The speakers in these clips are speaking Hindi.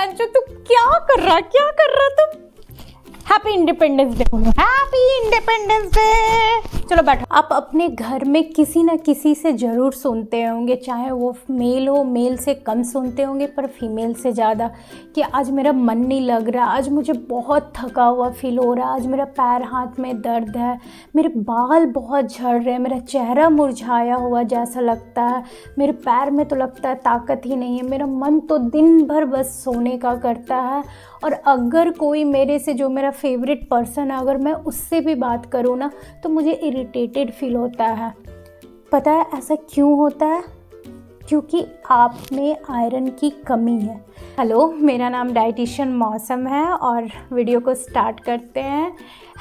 बहनचोद तू क्या कर रहा तू? Happy independence day, happy independence day. चलो बैठो। आप अपने घर में किसी न किसी से ज़रूर सुनते होंगे, चाहे वो मेल हो, मेल से कम सुनते होंगे पर फीमेल से ज़्यादा, कि आज मेरा मन नहीं लग रहा, आज मुझे बहुत थका हुआ फील हो रहा है, आज मेरा पैर हाथ में दर्द है, मेरे बाल बहुत झड़ रहे हैं, मेरा चेहरा मुरझाया हुआ जैसा लगता है, मेरे पैर में तो लगता है ताकत ही नहीं है, मेरा मन तो दिन भर बस सोने का करता है। और अगर कोई मेरे से, जो मेरा फेवरेट पर्सन है, अगर मैं उससे भी बात करूँ ना तो मुझे इरिटेटेड फील होता है। पता है ऐसा क्यों होता है? क्योंकि आप में आयरन की कमी है। हेलो, मेरा नाम डाइटिशियन मौसम है और वीडियो को स्टार्ट करते हैं।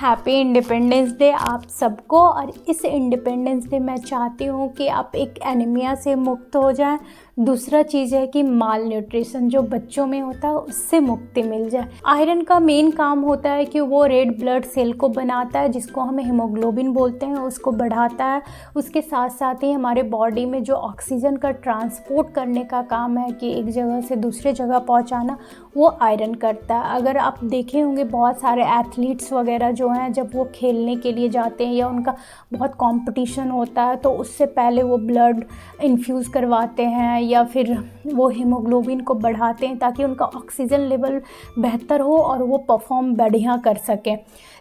हैप्पी इंडिपेंडेंस डे आप सबको। और इस इंडिपेंडेंस डे मैं चाहती हूँ कि आप एक एनीमिया से मुक्त हो जाएं। दूसरा चीज़ है कि माल न्यूट्रिशन जो बच्चों में होता है उससे मुक्ति मिल जाए। आयरन का मेन काम होता है कि वो रेड ब्लड सेल को बनाता है, जिसको हम हीमोग्लोबिन बोलते हैं, उसको बढ़ाता है। उसके साथ साथ ही हमारे बॉडी में जो ऑक्सीजन का ट्रांसपोर्ट करने का काम है कि एक जगह से दूसरे जगह पहुंचाना, वो आयरन करता है। अगर आप देखे होंगे बहुत सारे एथलीट्स वगैरह जो हैं, जब वो खेलने के लिए जाते हैं या उनका बहुत कंपटीशन होता है तो उससे पहले वो ब्लड इन्फ्यूज़ करवाते हैं या फिर वो हीमोग्लोबिन को बढ़ाते हैं ताकि उनका ऑक्सीजन लेवल बेहतर हो और वो परफॉर्म बढ़िया कर सकें।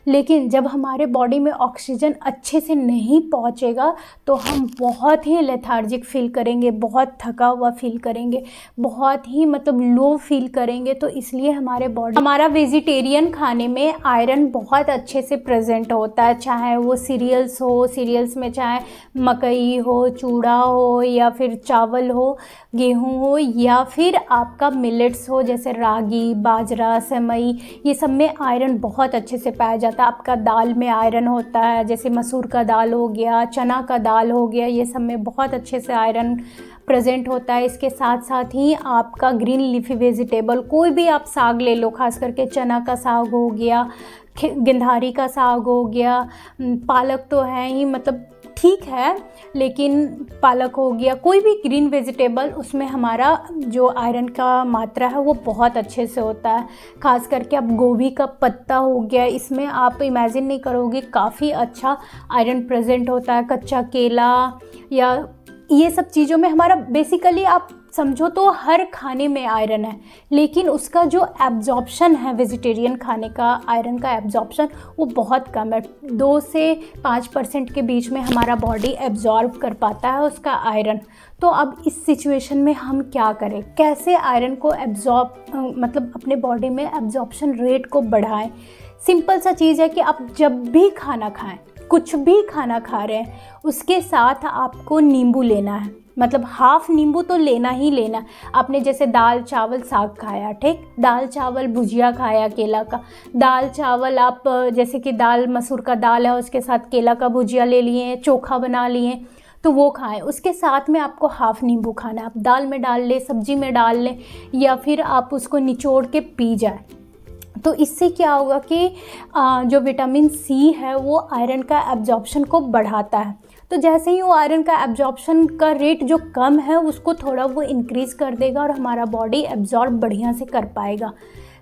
लेकिन जब हमारे बॉडी में ऑक्सीजन अच्छे से नहीं पहुंचेगा तो हम बहुत ही लेथार्जिक फील करेंगे, बहुत थका हुआ फील करेंगे, बहुत ही मतलब लो फील करेंगे। तो इसलिए हमारा वेजिटेरियन खाने में आयरन बहुत अच्छे से प्रेजेंट होता है, चाहे वो सीरियल्स हो, सीरियल्स में चाहे मकई हो, चूड़ा हो या फिर चावल हो, गेहूँ हो, या फिर आपका मिलेट्स हो जैसे रागी, बाजरा, सेमई, ये सब में आयरन बहुत अच्छे से पाया जाता है। आपका दाल में आयरन होता है, जैसे मसूर का दाल हो गया, चना का दाल हो गया, ये सब में बहुत अच्छे से आयरन प्रेजेंट होता है। इसके साथ साथ ही आपका ग्रीन लीफी वेजिटेबल, कोई भी आप साग ले लो, खास करके चना का साग हो गया, गिंधारी का साग हो गया, पालक तो है ही, मतलब ठीक है, लेकिन पालक हो गया, कोई भी ग्रीन वेजिटेबल, उसमें हमारा जो आयरन का मात्रा है वो बहुत अच्छे से होता है। खास करके अब गोभी का पत्ता हो गया, इसमें आप इमेजिन नहीं करोगे, काफ़ी अच्छा आयरन प्रेजेंट होता है। कच्चा केला या ये सब चीज़ों में हमारा बेसिकली आप समझो तो हर खाने में आयरन है, लेकिन उसका जो एब्जॉर्प्शन है वेजिटेरियन खाने का, आयरन का एब्जॉर्प्शन वो बहुत कम है। 2 से 5% के बीच में हमारा बॉडी एब्जॉर्ब कर पाता है उसका आयरन। तो अब इस सिचुएशन में हम क्या करें, कैसे आयरन को मतलब अपने बॉडी में एब्जॉर्प्शन रेट को बढ़ाएं? सिंपल सा चीज़ है कि आप जब भी खाना खाएं, कुछ भी खाना खा रहे हैं, उसके साथ आपको नींबू लेना है, मतलब हाफ नींबू तो लेना ही लेना। आपने जैसे दाल चावल साग खाया, ठीक, दाल चावल भुजिया खाया केला का, दाल चावल आप जैसे कि दाल मसूर का दाल है उसके साथ केला का भुजिया ले लिए, चोखा बना लिए तो वो खाएं। उसके साथ में आपको हाफ नींबू खाना है, आप दाल में डाल लें, सब्जी में डाल लें, या फिर आप उसको निचोड़ के पी जाए। तो इससे क्या होगा कि जो विटामिन सी है वो आयरन का एब्जॉर्प्शन को बढ़ाता है। तो जैसे ही वो आयरन का एब्जॉर्प्शन का रेट जो कम है उसको थोड़ा वो इंक्रीज़ कर देगा और हमारा बॉडी एब्जॉर्ब बढ़िया से कर पाएगा।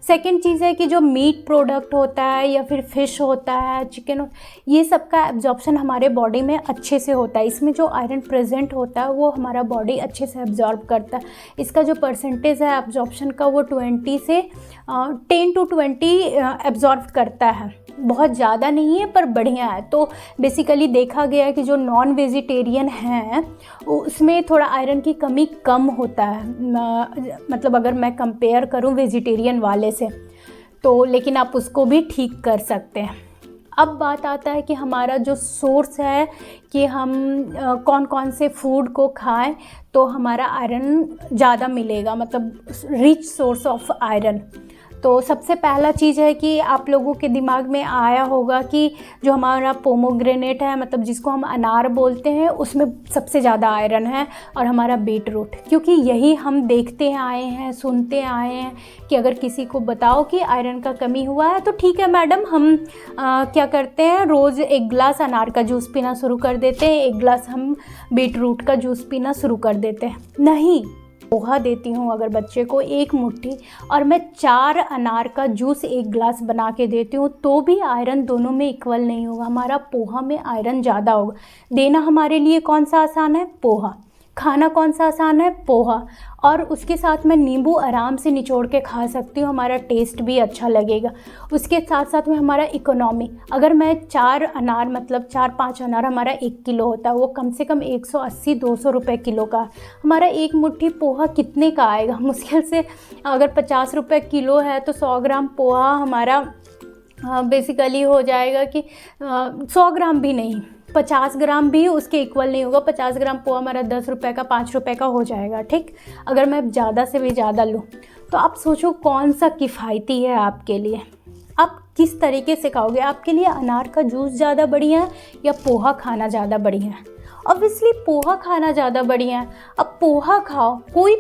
सेकेंड चीज़ है कि जो मीट प्रोडक्ट होता है या फिर फ़िश होता है, चिकन, ये सब का एब्जॉर्प्शन हमारे बॉडी में अच्छे से होता है। इसमें जो आयरन प्रेजेंट होता है वो हमारा बॉडी अच्छे से एब्जॉर्ब करता है। इसका जो परसेंटेज है एब्जॉर्प्शन का वो 10 to 20 एब्जॉर्ब करता है। बहुत ज़्यादा नहीं है पर बढ़िया है। तो बेसिकली देखा गया है कि जो नॉन वेजिटेरियन हैं उसमें थोड़ा आयरन की कमी कम होता है, मतलब अगर मैं कंपेयर करूं वेजिटेरियन वाले से तो, लेकिन आप उसको भी ठीक कर सकते हैं। अब बात आता है कि हमारा जो सोर्स है कि हम कौन कौन से फूड को खाएं तो हमारा आयरन ज़्यादा मिलेगा, मतलब रिच सोर्स ऑफ आयरन। तो सबसे पहला चीज़ है कि आप लोगों के दिमाग में आया होगा कि जो हमारा पोमोग्रेनेट है, मतलब जिसको हम अनार बोलते हैं, उसमें सबसे ज़्यादा आयरन है, और हमारा बीट रूट, क्योंकि यही हम देखते आए हैं, सुनते आए हैं कि अगर किसी को बताओ कि आयरन का कमी हुआ है तो ठीक है मैडम, हम क्या करते हैं, रोज़ 1 गिलास अनार का जूस पीना शुरू कर देते हैं, 1 गिलास हम बीट रूट का जूस पीना शुरू कर देते हैं। नहीं, पोहा देती हूँ अगर बच्चे को 1 मुट्ठी, और मैं 4 अनार का जूस 1 गिलास बना के देती हूँ, तो भी आयरन दोनों में इक्वल नहीं होगा, हमारा पोहा में आयरन ज़्यादा होगा। देना हमारे लिए कौन सा आसान है? पोहा। खाना कौन सा आसान है? पोहा। और उसके साथ मैं नींबू आराम से निचोड़ के खा सकती हूँ, हमारा टेस्ट भी अच्छा लगेगा। उसके साथ साथ में हमारा इकोनॉमी, अगर मैं 4 अनार मतलब 4-5 अनार हमारा 1 किलो होता है, वो कम से कम 180-200 रुपये किलो का। हमारा 1 मुट्ठी पोहा कितने का आएगा? मुश्किल से अगर 50 रुपये किलो है तो 100 ग्राम पोहा हमारा बेसिकली हो जाएगा कि 100 ग्राम भी नहीं, 50 ग्राम भी उसके इक्वल नहीं होगा। 50 ग्राम पोहा हमारा 10 रुपये का, 5 रुपये का हो जाएगा, ठीक। अगर मैं ज़्यादा से भी ज़्यादा लूँ तो आप सोचो कौन सा किफ़ायती है आपके लिए, आप किस तरीके से खाओगे? आपके लिए अनार का जूस ज़्यादा बढ़िया है या पोहा खाना ज़्यादा बढ़िया है? ऑब्वियसली पोहा खाना ज़्यादा बढ़िया है। अब पोहा खाओ, कोई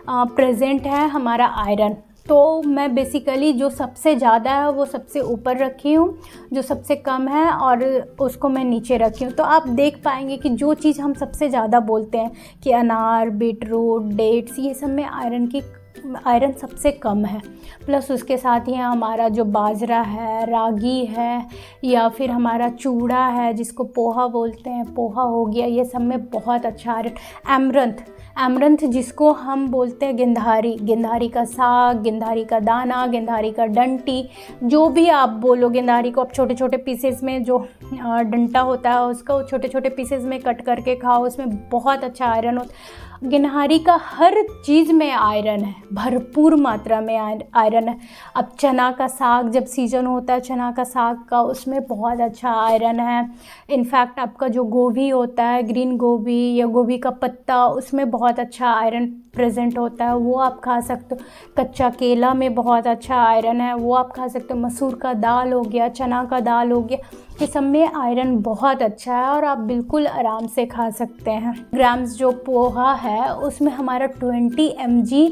प्रेजेंट है हमारा आयरन, तो मैं बेसिकली जो सबसे ज़्यादा है वो सबसे ऊपर रखी हूँ, जो सबसे कम है और उसको मैं नीचे रखी हूँ। तो आप देख पाएंगे कि जो चीज़ हम सबसे ज़्यादा बोलते हैं कि अनार, बीटरूट, डेट्स, ये सब में आयरन सबसे कम है। प्लस उसके साथ ही हमारा जो बाजरा है, रागी है, या फिर हमारा चूड़ा है जिसको पोहा बोलते हैं, पोहा हो गया, ये सब में बहुत अच्छा आयरन। अमरंथ जिसको हम बोलते हैं गेंधारी का साग, गेंधारी का दाना, गेंधारी का डंटी, जो भी आप बोलो, गेंधारी को आप छोटे छोटे पीसेस में, जो डंटा होता है उसका छोटे छोटे पीसेस में कट करके खाओ, उसमें बहुत अच्छा आयरन होता है। गिनहारी का हर चीज़ में आयरन है, भरपूर मात्रा में आयरन है। अब चना का साग जब सीज़न होता है चना का साग का, उसमें बहुत अच्छा आयरन है। इनफैक्ट आपका जो गोभी होता है, ग्रीन गोभी या गोभी का पत्ता, उसमें बहुत अच्छा आयरन प्रेजेंट होता है, वो आप खा सकते हो। कच्चा केला में बहुत अच्छा आयरन है, वो आप खा सकते हो। मसूर का दाल हो गया, चना का दाल हो गया, ये सब में आयरन बहुत अच्छा है और आप बिल्कुल आराम से खा सकते हैं। ग्राम्स जो पोहा है उसमें हमारा 20 mg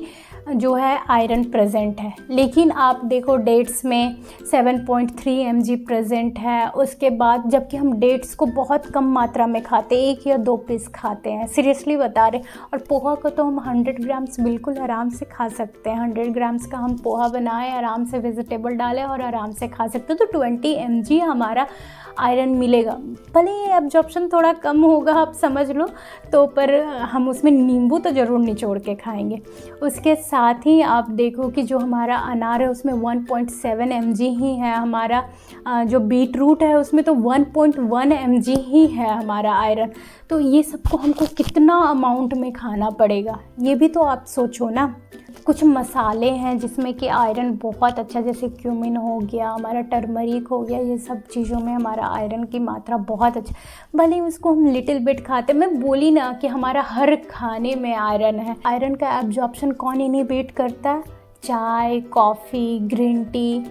जो है आयरन प्रेजेंट है, लेकिन आप देखो डेट्स में 7.3 mg प्रेजेंट है। उसके बाद जबकि हम डेट्स को बहुत कम मात्रा में खाते हैं, 1 या 2 पीस खाते हैं, सीरियसली बता रहे। और पोहा को तो हम 100 ग्राम्स बिल्कुल आराम से खा सकते हैं। 100 ग्राम्स का हम पोहा बनाएं, आराम से वेजिटेबल डालें और आराम से खा सकते हैं। तो 20 mg हमारा आयरन मिलेगा। भले ये एब्जॉर्प्शन थोड़ा कम होगा, आप समझ लो, तो पर हम उसमें नींबू तो ज़रूर निचोड़ के खाएंगे। उसके साथ ही आप देखो कि जो हमारा अनार है उसमें 1.7 mg ही है हमारा, जो बीट रूट है उसमें तो 1.1 mg ही है हमारा आयरन। तो ये सबको हमको कितना अमाउंट में खाना पड़ेगा, ये भी तो आप सोचो ना। कुछ मसाले हैं जिसमें कि आयरन बहुत अच्छा, जैसे क्यूमिन हो गया, हमारा टर्मरिक हो गया, ये सब चीज़ों में हमारा आयरन की मात्रा बहुत अच्छा। भले ही उसको हम लिटिल बिट खाते, मैं बोली ना कि हमारा हर खाने में आयरन है। आयरन का एब्जॉर्प्शन कौन इनहिबिट करता है? चाय, कॉफ़ी, ग्रीन टी,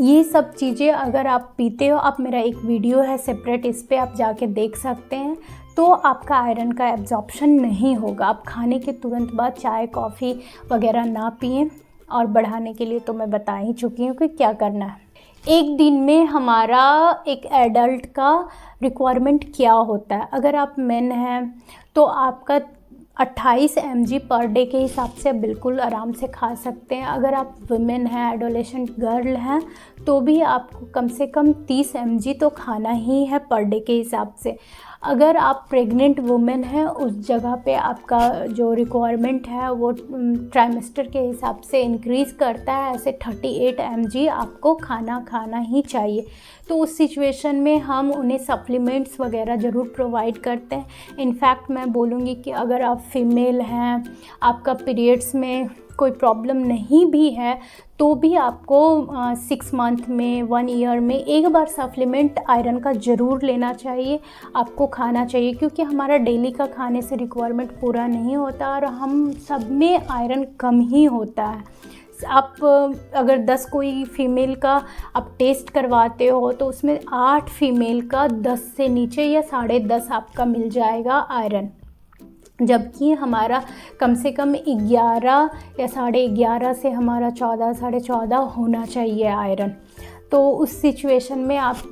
ये सब चीज़ें अगर आप पीते हो, आप मेरा एक वीडियो है सेपरेट, इस पर आप जाके देख सकते हैं, तो आपका आयरन का एब्जॉर्प्शन नहीं होगा। आप खाने के तुरंत बाद चाय, कॉफ़ी वगैरह ना पिएं। और बढ़ाने के लिए तो मैं बता ही चुकी हूँ कि क्या करना है। एक दिन में हमारा एक एडल्ट का रिक्वायरमेंट क्या होता है। अगर आप मेन हैं तो आपका 28 mg पर डे के हिसाब से बिल्कुल आराम से खा सकते हैं। अगर आप वुमेन हैं, एडोलेसेंट गर्ल हैं, तो भी आपको कम से कम 30 mg तो खाना ही है पर डे के हिसाब से। अगर आप प्रेग्नेंट वुमेन हैं, उस जगह पे आपका जो रिक्वायरमेंट है वो ट्राइमेस्टर के हिसाब से इंक्रीज़ करता है। ऐसे 38 mg आपको खाना ही चाहिए। तो उस सिचुएशन में हम उन्हें सप्लीमेंट्स वगैरह ज़रूर प्रोवाइड करते हैं। इनफैक्ट मैं बोलूँगी कि अगर आप फीमेल हैं, आपका पीरियड्स में कोई प्रॉब्लम नहीं भी है, तो भी आपको 6 मंथ में, 1 ईयर में एक बार सप्लीमेंट आयरन का ज़रूर लेना चाहिए, आपको खाना चाहिए, क्योंकि हमारा डेली का खाने से रिक्वायरमेंट पूरा नहीं होता और हम सब में आयरन कम ही होता है। आप अगर 10 कोई फीमेल का आप टेस्ट करवाते हो तो उसमें 8 फीमेल का 10 से नीचे या 10.5 आपका मिल जाएगा आयरन, जबकि हमारा कम से कम 11 या 11.5 से हमारा 14, 14.5 होना चाहिए आयरन। तो उस सिचुएशन में आप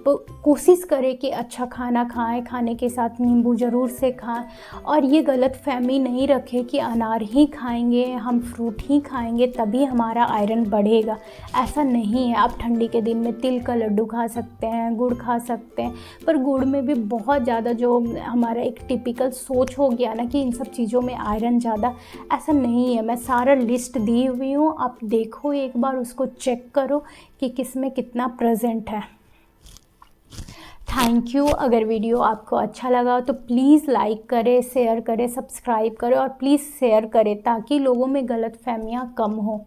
कोशिश करें कि अच्छा खाना खाएं, खाने के साथ नींबू ज़रूर से खाएं। और ये गलत फहमी नहीं रखें कि अनार ही खाएंगे, हम फ्रूट ही खाएंगे तभी हमारा आयरन बढ़ेगा। ऐसा नहीं है। आप ठंडी के दिन में तिल का लड्डू खा सकते हैं, गुड़ खा सकते हैं, पर गुड़ में भी बहुत ज़्यादा जो हमारा एक टिपिकल सोच हो गया ना कि इन सब चीज़ों में आयरन ज़्यादा, ऐसा नहीं है। मैं सारा लिस्ट दी हुई हूँ, आप देखो एक बार, उसको चेक करो कि किस में कितना प्रेजेंट है। Thank you. अगर वीडियो आपको अच्छा लगा तो प्लीज़ लाइक करें, शेयर करें, सब्सक्राइब करें और प्लीज़ शेयर करें ताकि लोगों में गलत फहमियाँ कम हो।